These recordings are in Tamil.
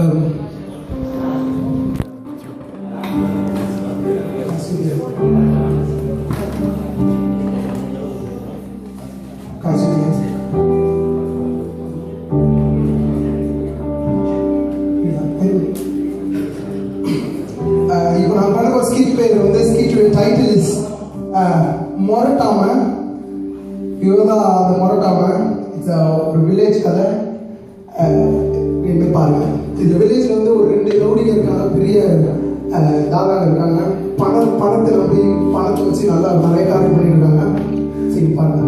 இப்போ நான் பண்ண ஒரு ஸ்கிட் பேர் வந்து ஸ்கிட் டைட்டில் இஸ் மொரட்டாம. இதுதான் அந்த மொரட்டாம. இட்ஸ் ஒரு வில்லேஜ் கதை. என்ன பாருங்க, இந்த வில்லேஜில் வந்து ஒரு 2 ரவுடிங்க இருக்காங்க, பெரிய தாதாங்க இருக்காங்க. பணத்தை நம்பி பணத்தை வச்சு நல்லா நிறைய காரியம் பண்ணியிருக்காங்க. சரி பாருங்க.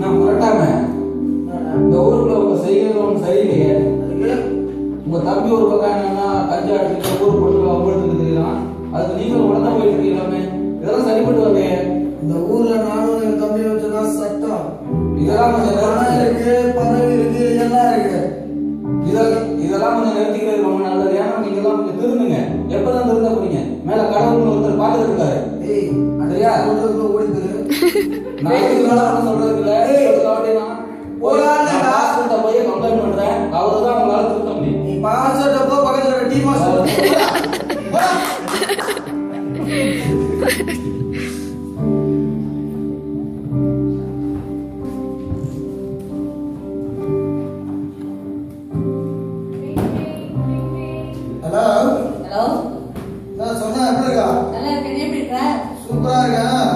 நான் மொரட்டாம, இந்த ஊருக்குள்ள உங்க செய்கிறது ஒன்று சரியில்லையே. உங்க தம்பி ஒரு பக்கம் என்னன்னா கஞ்சா அடிச்சுட்டு ஊர் போட்டு அவங்களுக்கு தெரியலாம். அதுக்கு நீங்களும் உடனே போயிட்டு இருக்கீங்களாமே, இதெல்லாம் சரிப்பட்டு வரலையே. இந்த ஊர்ல நானும் என் தம்பி வச்சுதான் சட்டம். இதெல்லாம் கொஞ்சம் பணம் இருக்கு, பதவி இருக்கு, எல்லாம் இருக்கு. இதெல்லாம் கொஞ்சம் நிறுத்திக்கிறது ரொம்ப நல்லது. ஏன்னா நீங்க எல்லாம் கொஞ்சம் திருந்துங்க. எப்பதான் திருந்த போறீங்க? மேல கடவுள் ஒருத்தர் பார்த்துட்டு இருக்காரு. சரியா? சொல்றதுக்கு ஓடி போயிரு. நான் இதுக்கு மேல ஒன்றும் சொல்றது இல்லை. நான் போய் கம்ப்ளைண்ட் பண்றேன். அவருதான் உங்களால திருத்த முடியும். நீ பாஸ்டர்ட்ட போ, பக்கத்துல டீ மாஸ்டர். ஹலோ ஹலோ, நான் சொன்னா எப்படி இருக்கா? நல்லா இருக்கேன். எப்படி இருக்க? சூப்பரா இருக்கேன்.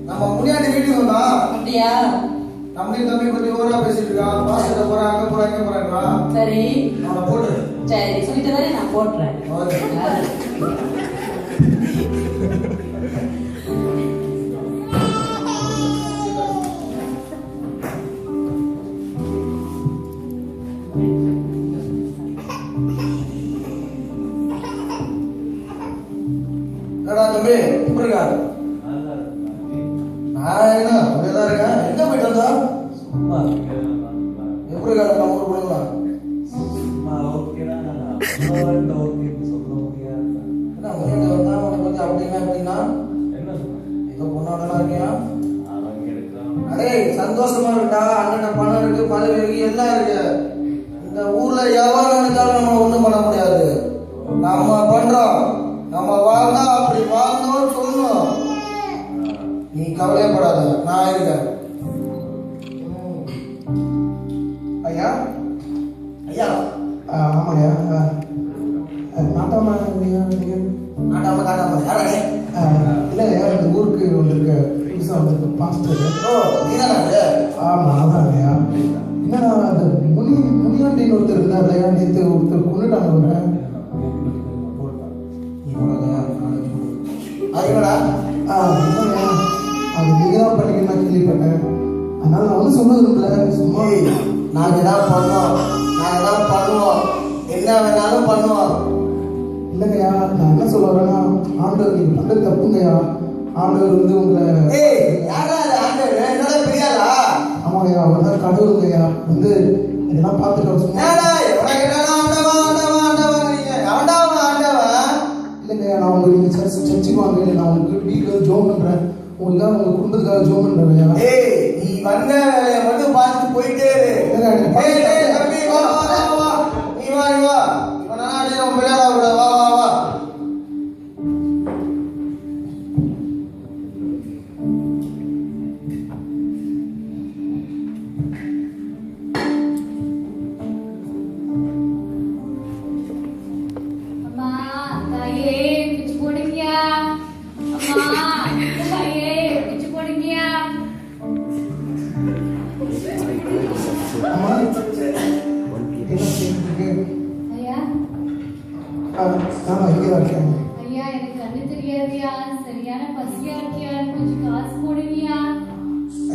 நம்ம முன்னாடி வீட்டுக்கு வந்தா அப்படியா? தம்பி கொஞ்சம் ஓவரா பேசிட்டு இருக்கான். பாஸ்டர்ட்ட போறேன், அங்க போறேன், இங்க போறேன். சரி அவனை போட்டு. சரி, சொல்லிட்டு தானே நான் போட்டுறேன். என்னடா தம்பி எப்படி இருக்கா? நான் என்ன அப்படியேதான் இருக்கேன். எங்க போயிட்டு வந்தா? எப்படி இருக்கா நம்ம ஊர் பிள்ளைங்களா? என்ன முன்னாடி வந்தா உனக்கு வந்து அப்படின்னா எப்படின்னா ஏதோ பொண்ணோடலாம் இருக்கியா? அடே சந்தோஷமா இருக்கா? அண்ணன் பணம் இருக்கு, பதவி இருக்கு, எல்லாம் இருக்கு. இந்த ஊர்ல எவ்வளவு நினைச்சாலும் நம்ம ஒண்ணும் பண்ண முடியாது. நம்ம பண்றோம், நம்ம வாழ்ந்தா அப்படி வாழ்ந்தோம்னு சொல்லணும். நீ கவலைப்படாத, நான் இருக்கேன். ஐயா ஐயா ஆமாங்கய்யா. நாட்டாம நாட்டாம காட்டாம யாரே? இல்லையா, இந்த ஊருக்கு வந்திருக்க புதுசாக வந்திருக்க பாஸ்டர். ஓ நீதானே? ஆமாம் அதாங்கய்யா. என்னன்னா அந்த முனியாண்டின்னு ஒருத்தர் இருந்தா இல்லையா, நேற்று ஒருத்தர் கொண்டுட்டாங்க. அது நீங்க தான் பண்ணிக்க நான் கேள்விப்பட்டேன். அதனால நான் ஒன்றும் சொல்ல விரும்பல. சும்மா நாங்க தான் பண்ணுவோம், என்ன வேணாலும் பண்ணுவோம். இல்லைங்கய்யா, நான் என்ன சொல்ல வரேன்னா, ஆண்டவர் நீங்க பண்றது தப்புங்கய்யா. ஆண்டவர் வந்து உங்களை ஆமாங்கய்யா, அவர் தான் கடவுளுங்கய்யா. வந்து இதெல்லாம் பார்த்துட்டு இல்லைங்கய்யா, நான் உங்களுக்கு சர்ச்சுக்கு வாங்க, இல்லை நான் உங்களுக்கு வீட்டில் வந்து ஜோம் பண்றேன். உங்களுக்காக உங்க குடும்பத்துக்காக ஜோம் பண்றேன். நீ வந்த வேலையை மட்டும் பார்த்து போயிட்டே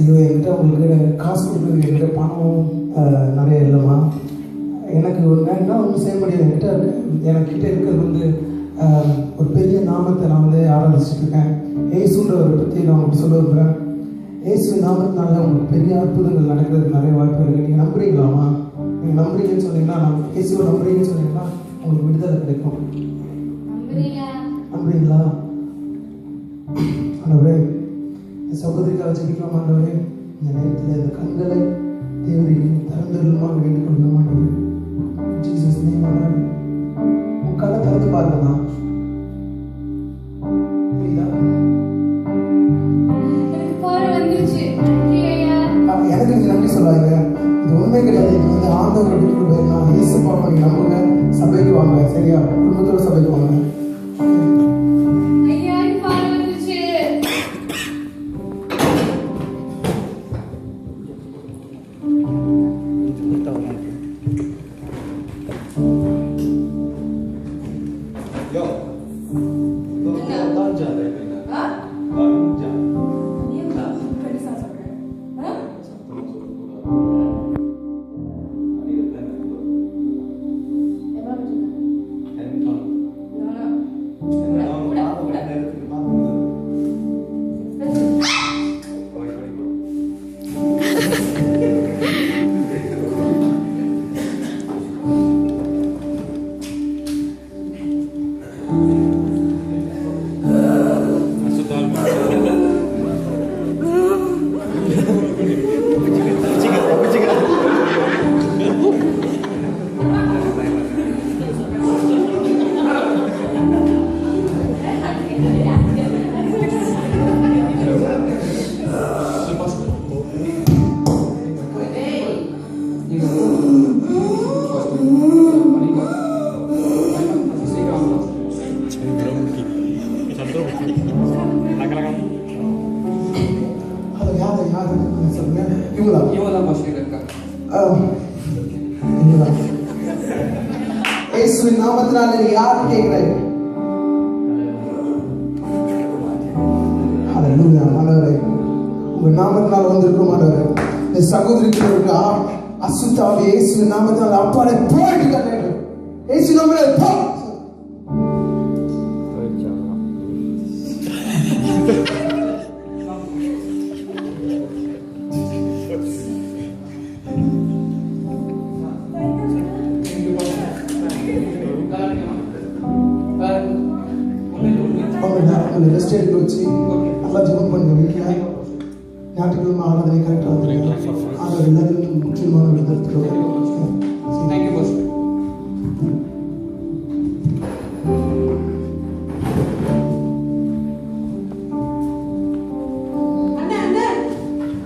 ஐயோ, என்கிட்ட உங்களுக்கு காசு கொடுக்குறது என்கிட்ட பணம் நிறைய இல்லைம்மா. எனக்கு ஒரு வேணும்னா ஒன்றும் செய்ய முடியாது. என்கிட்ட இருக்கிறது வந்து ஒரு பெரிய நாமத்தை நான் வந்து ஆராதிச்சுட்டு இருக்கேன். ஏசுன்றவரை பற்றி நான் உங்களுக்கு சொல்ல விரும்புகிறேன். ஏசு நாமத்தினால உங்களுக்கு பெரிய அற்புதங்கள் நடக்கிறதுக்கு நிறைய வாய்ப்பு இருக்குது. நீங்கள் நம்புறீங்களாம்மா? நீங்கள் நம்புறீங்கன்னு சொன்னீங்கன்னா, இயேசுவை நம்புறீங்கன்னு சொன்னீங்கன்னா உங்களுக்கு விடுதலை கிடைக்கும். நம்புறீங்களா? ஆண்டவரே, இந்த சகோதரிக்காக ஜெபிக்கலாம். ஆண்டவரே, இந்த நேரத்தில் இந்த கண்களை தேவரை திறந்தருளுமா வேண்டிக் கொள்ளலாம். ஆண்டவருடைய கிருபை நான் இயேசு பாவம் நம்புங்க, சபைக்கு வாங்க. சரியா? குடும்பத்தோட சபைக்கு வாங்க. ஐயா பால் வந்துச்சு. Yo. ஆ? நீ என்ன பெருசா சொல்ற? ஆ? எவ்வளவு சொன்ன? அது யாரு சொல்லுங்க. இவங்களா? இவங்களா? இயேசுவின் நாமத்தினால யார் கேட்கிறேன்? ஹalleluya. ஆண்டவரே, உங்க நாமத்தினால வந்திருக்கும் ஆண்டவரே. இந்த சகோதரிக்கு அசுத்தாவே இயேசுவின் நாமத்தினால அப்பாலே போயிட்டு கட்டேன். இயேசு நாமத்தினால போ. அவங்க ரெஸ்ட் எடுக்க வச்சு நல்லா ஜெபம் பண்ணுங்க. வீட்டில் ஞாயிற்றுக்கிழமை ஆராதனை கரெக்டாக வந்துருங்க. ஆண்டவர் எல்லாரும் முக்கியமான விதத்தில் தேங்க்யூ பாஸ். அண்ணா அண்ணா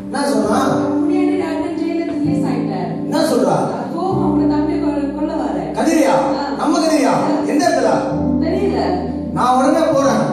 என்ன சொல்றா? முன்னாடி அண்ணன் ஜெயில ரிலீஸ் ஆயிட்டார். என்ன சொல்றா? கோபம் அப்படி தம்பி கொல்ல வர. கதிரியா? நம்ம கதிரியா? எந்த இடத்துல? தெரியல. நான் உடனே போறேன்.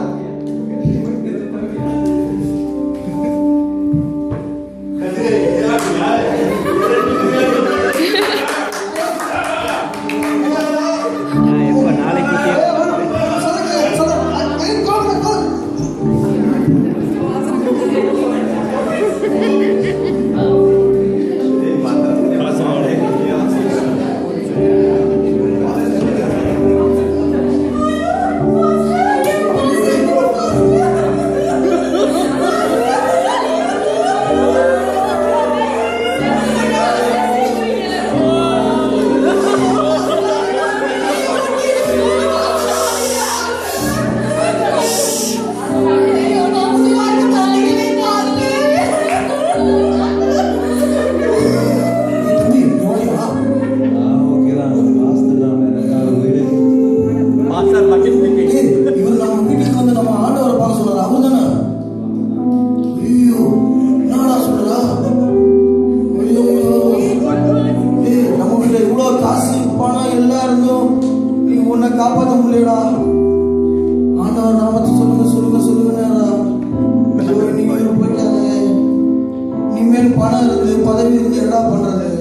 காப்பாற்ற முடியலடா. ஆண்டவர் நாமத்தை சொல்லுங்க சொல்லுங்க சொல்லுங்கடா. நீங்க போயிட்டாங்க. இனிமேல் பணம் இருந்து பதவி இருந்து என்னடா பண்றது?